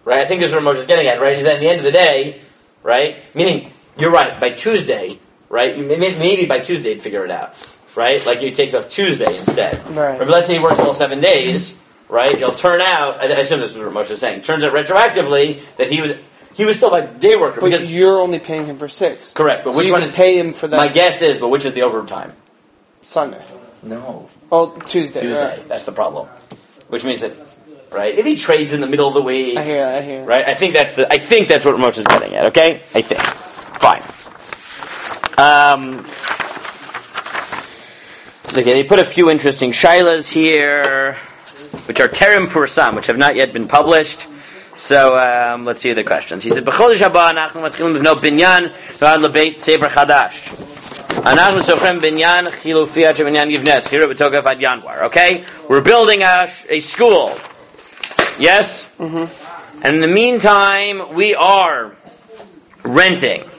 Speaker 1: Right, I think this is what Moshe's getting at, right? Is that at the end of the day, right? Meaning, you're right, by Tuesday, right? Maybe by Tuesday you'd figure it out, right? Like he takes off Tuesday instead.
Speaker 4: Right.
Speaker 1: But let's say he works all 7 days, right? It'll turn out, I assume this is what Moshe's saying, turns out retroactively that he was he was still a day worker.
Speaker 4: But
Speaker 1: because
Speaker 4: you're only paying him for 6.
Speaker 1: correct, but
Speaker 4: So
Speaker 1: which
Speaker 4: you
Speaker 1: one
Speaker 4: can
Speaker 1: is
Speaker 4: pay him for that?
Speaker 1: my guess is, but which is the overtime?
Speaker 4: Sunday.
Speaker 1: No.
Speaker 4: Oh, Tuesday.
Speaker 1: Tuesday.
Speaker 4: Right.
Speaker 1: That's the problem. Which means that, right? If he trades in the middle of the week,
Speaker 4: I hear.
Speaker 1: right? I think that's what Moshe is getting at. Okay, I think. Fine. Okay, they put a few interesting shilas here, which are terim pursam, which have not yet been published. So let's see the questions. He said, "B'chodesh haba anachnu matchilim livnot binyan v'ad lebeit sefer chadash. Anachnu sochem binyan chilufi ad shebinyan yivneh schira b'tokef ad Yanvar." Okay, we're building a school. Yes, and in the meantime, we are renting.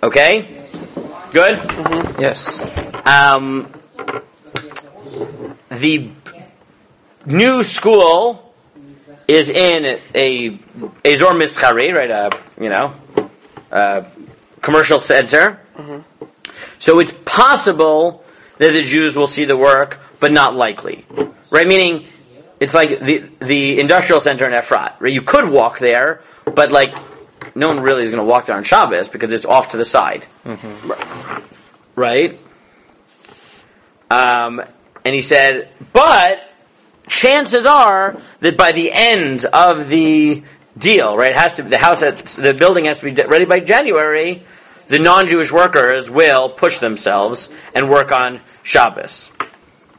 Speaker 1: Okay, good.
Speaker 3: Yes.
Speaker 1: The new school is in a Azor Mischari, right? A commercial center. So it's possible that the Jews will see the work, but not likely, right? Meaning, it's like the industrial center in Efrat, right? You could walk there, but like no one really is going to walk there on Shabbos because it's off to the side, right? And he said, but chances are that by the end of the deal, right, the building has to be ready by January. The non-Jewish workers will push themselves and work on Shabbos.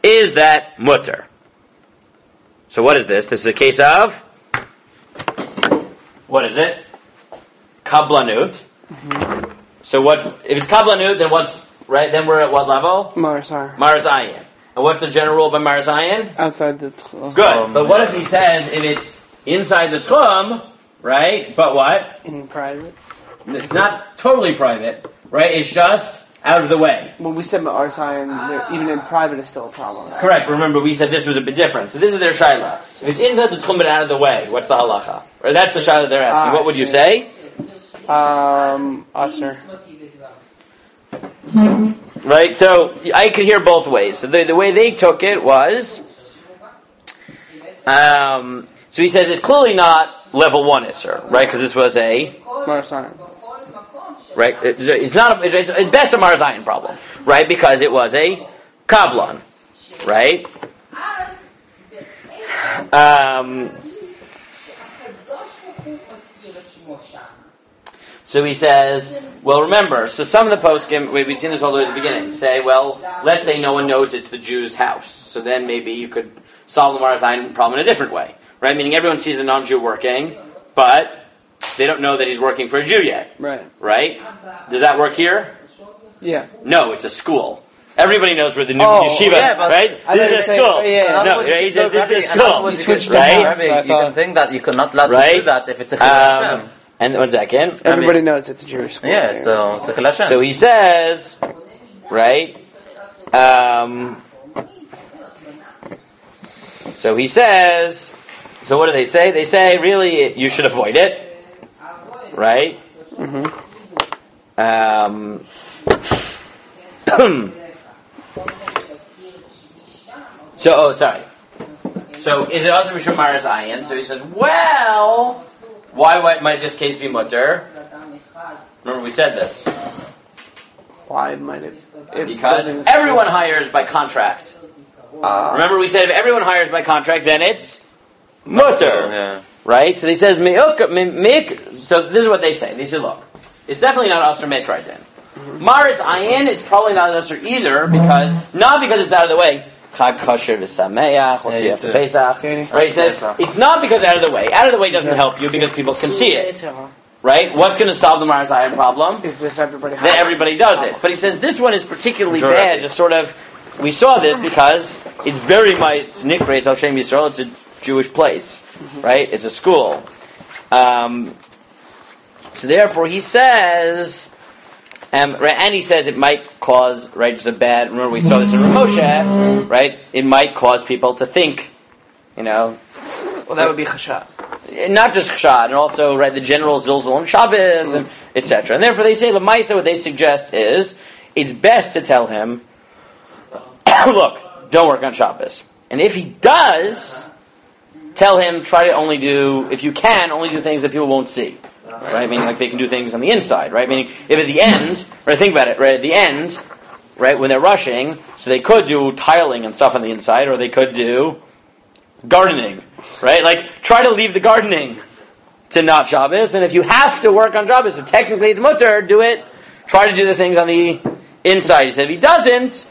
Speaker 1: Is that mutter? So what is this? This is a case of, what is it? Kablanut. So if it's kablanut, then what's, right, then we're at what level?
Speaker 4: Maris
Speaker 1: Ayin. And what's the general rule by Maris Ayin?
Speaker 4: outside the tchum.
Speaker 1: Good. But what if he says if it's inside the tchum, right, but what?
Speaker 4: In private.
Speaker 1: It's not totally private, right? It's just out of the way.
Speaker 4: Well, we said Maris Ayin, even in private, is still a problem.
Speaker 1: Correct. Remember, we said this was a bit different. So this is their shaila. If it's inside the tchum but out of the way, what's the halacha? Or that's the shaila they're asking. What would you say?
Speaker 4: Usher.
Speaker 1: Right, so I could hear both ways. So the way they took it was, so he says it's clearly not level 1 Isser, right? Because this was a
Speaker 4: Maris Ayin.
Speaker 1: right. It's not. It's best a Maris Ayin problem, right? Because it was a kablan, right? So he says, well, remember, so some of the poskim, we've seen this all the way at the beginning, say, well, let's say no one knows it's the Jew's house. So then maybe you could solve the Maris Ayin problem in a different way, right? Meaning everyone sees the non-Jew working, but they don't know that he's working for a Jew yet.
Speaker 4: Right.
Speaker 1: Right? Does that work here?
Speaker 4: Yeah.
Speaker 1: No, it's a school. Everybody knows where the new yeshiva, right? This is a school. No, he said this is a school.
Speaker 3: You switched
Speaker 1: right?
Speaker 3: You can think that you cannot let them do that if it's a Chil Hashem.
Speaker 1: And 1 second.
Speaker 4: Everybody knows it's a Jewish school.
Speaker 3: Yeah, so it's a Chil Hashem.
Speaker 1: So he says, right? So he says, so what do they say? They say, really, you should avoid it. Right? Sorry. So is it also Mishum Maris Ayin? So he says, well, why might this case be mutter? Remember we said this.
Speaker 4: Why might it?
Speaker 1: Because everyone hires by contract. Remember we said if everyone hires by contract, then it's mutter.
Speaker 3: Yeah.
Speaker 1: Right? So he says, so this is what they say. They say, look, it's definitely not Asr Mikra then. Maris Ayin, it's probably not an Asr either, not because it's out of the way. Chag Kosher v'Sameach, we'll see after Pesach. Right? He says, it's not because out of the way. Out of the way doesn't help you because people can see it. Right? What's going to solve the Maris Ayin problem?
Speaker 4: Is if everybody
Speaker 1: that everybody does it. But he says this one is particularly bad, just sort of, we saw this because it's very much, it's Nikra, it's Al Shem Yisrael, it's a Jewish place. Right? It's a school. So therefore he says, right, and he says it might cause, right, just a bad, remember we saw this in Ramosha, right, it might cause people to think,
Speaker 4: well, that would be chashad.
Speaker 1: Not just chashad, and also, right, the general zilzal on Shabbos, and etc. And therefore they say, Lamaisa, what they suggest is, it's best to tell him, look, don't work on Shabbos. And if he does, tell him, try to only do, if you can, only do things that people won't see. Right? Meaning like they can do things on the inside, right? Meaning if at the end, right, think about it, right, at the end, right, when they're rushing, so they could do tiling and stuff on the inside, or they could do gardening, right? Like, try to leave the gardening to not Shabbos, and if you have to work on Shabbos, so technically it's mutter, do it, try to do the things on the inside. He said if he doesn't,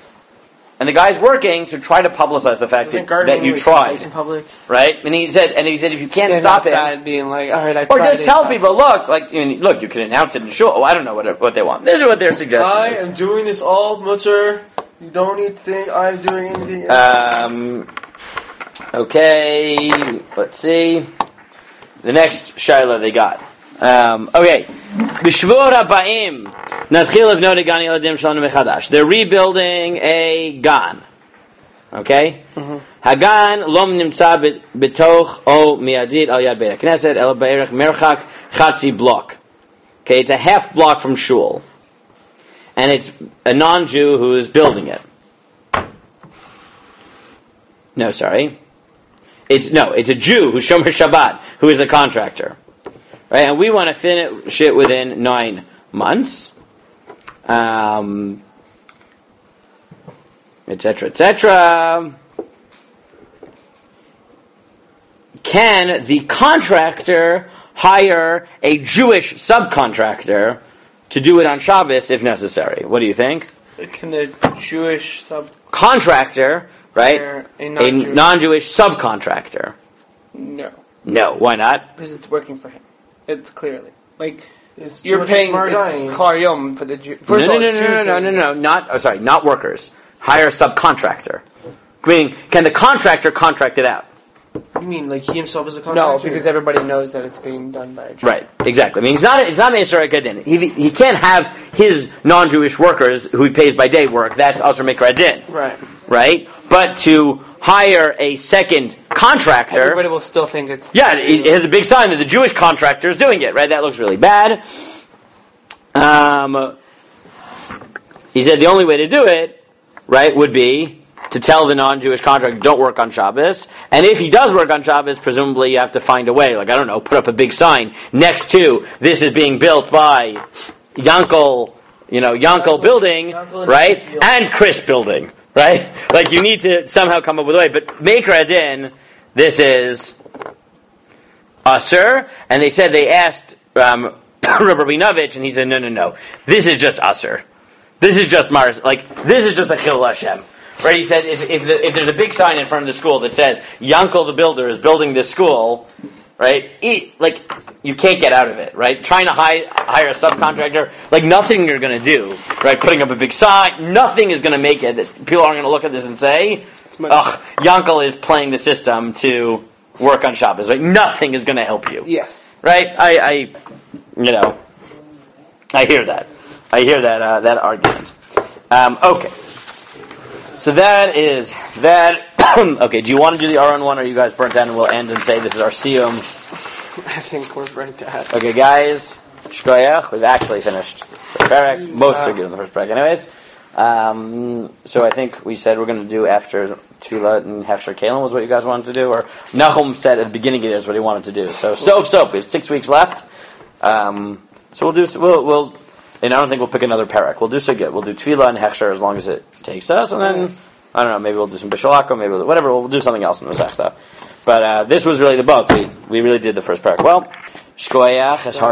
Speaker 1: and the guy's working, so try to publicize the fact that you tried,
Speaker 2: in public?
Speaker 1: right? And he said if you can't stop it,
Speaker 4: being like, all right, I
Speaker 1: or
Speaker 4: tried
Speaker 1: just tell people, look, like, look, you can announce it in shul. Oh, I don't know what they want. This is what their suggestion
Speaker 5: I
Speaker 1: is.
Speaker 5: am doing this all mutter. You don't need to think I'm doing anything else.
Speaker 1: Okay, let's see. The next shaila they got. Okay. They're rebuilding a gan. Okay? Hagan lom nimtza betoch o miadid al yad beit knesset el be'erech merchak chatzi block. Okay, it's a half block from shul. And it's a non-Jew who is building it. No, sorry. It's a Jew who's Shomer Shabbat, who is the contractor. Right? And we want to finish it within 9 months. Etc., etc. Can the contractor hire a Jewish subcontractor to do it on Shabbos if necessary? What do you think?
Speaker 4: Can the Jewish
Speaker 1: contractor, right?
Speaker 4: A
Speaker 1: non-Jewish subcontractor.
Speaker 4: No.
Speaker 1: No, why not?
Speaker 4: Because it's working for him. It's clearly. Like,
Speaker 5: It's
Speaker 4: you're paying
Speaker 5: Dying.
Speaker 4: Klar Yom for the Jew.
Speaker 1: No. Not workers. Hire a subcontractor. Meaning, can the contractor contract it out?
Speaker 5: You mean like he himself is a contractor?
Speaker 4: No, because everybody knows that it's being done by a Jew.
Speaker 1: Right, exactly. I mean, it's not Isra Gadin. He can't have his non-Jewish workers who he pays by day work. That's Asr Mikra Din. Right? But to hire a second contractor,
Speaker 4: everybody will still think it's...
Speaker 1: Yeah, it has a big sign that the Jewish contractor is doing it, right? That looks really bad. He said the only way to do it, right, would be to tell the non-Jewish contractor, don't work on Shabbos. And if he does work on Shabbos, presumably you have to find a way, like, I don't know, put up a big sign next to, this is being built by Yankel building, right? And Chris building, right? Like, you need to somehow come up with a way. But Meikra Adin, this is Asur. And they asked Rabbi Rabinovich, and he said, no. This is just Asur. This is just Mars. Like, this is just a Chil Hashem. Right, he says if there's a big sign in front of the school that says Yankel the builder is building this school, right? You can't get out of it, right? Trying to hire a subcontractor, like nothing you're going to do, right? Putting up a big sign, nothing is going to make it. People aren't going to look at this and say, "Ugh, Yankel is playing the system to work on Shabbos." Right? Nothing is going to help you.
Speaker 4: Yes.
Speaker 1: Right? I hear that. I hear that argument. Okay. So that is that. Okay, do you want to do the Aron one, or are you guys burnt out and we'll end and say this is our Siyum?
Speaker 4: I think we're burnt out.
Speaker 1: Okay, guys. Shkoyach. We've actually finished the parak. Most are good in the first parak anyways. So I think we said we're going to do after Tefillah and Hechsher Kalim was what you guys wanted to do, or Nahum said at the beginning of it is what he wanted to do. So we have 6 weeks left. So we'll and I don't think we'll pick another parak. We'll do so good. We'll do Tefillah and Hechsher as long as it takes us, and then, I don't know, maybe we'll do some Bishalako, maybe whatever, we'll do something else in the Masechta. But this was really the bulk. We really did the first parak. Well, Shkoyach, as hard as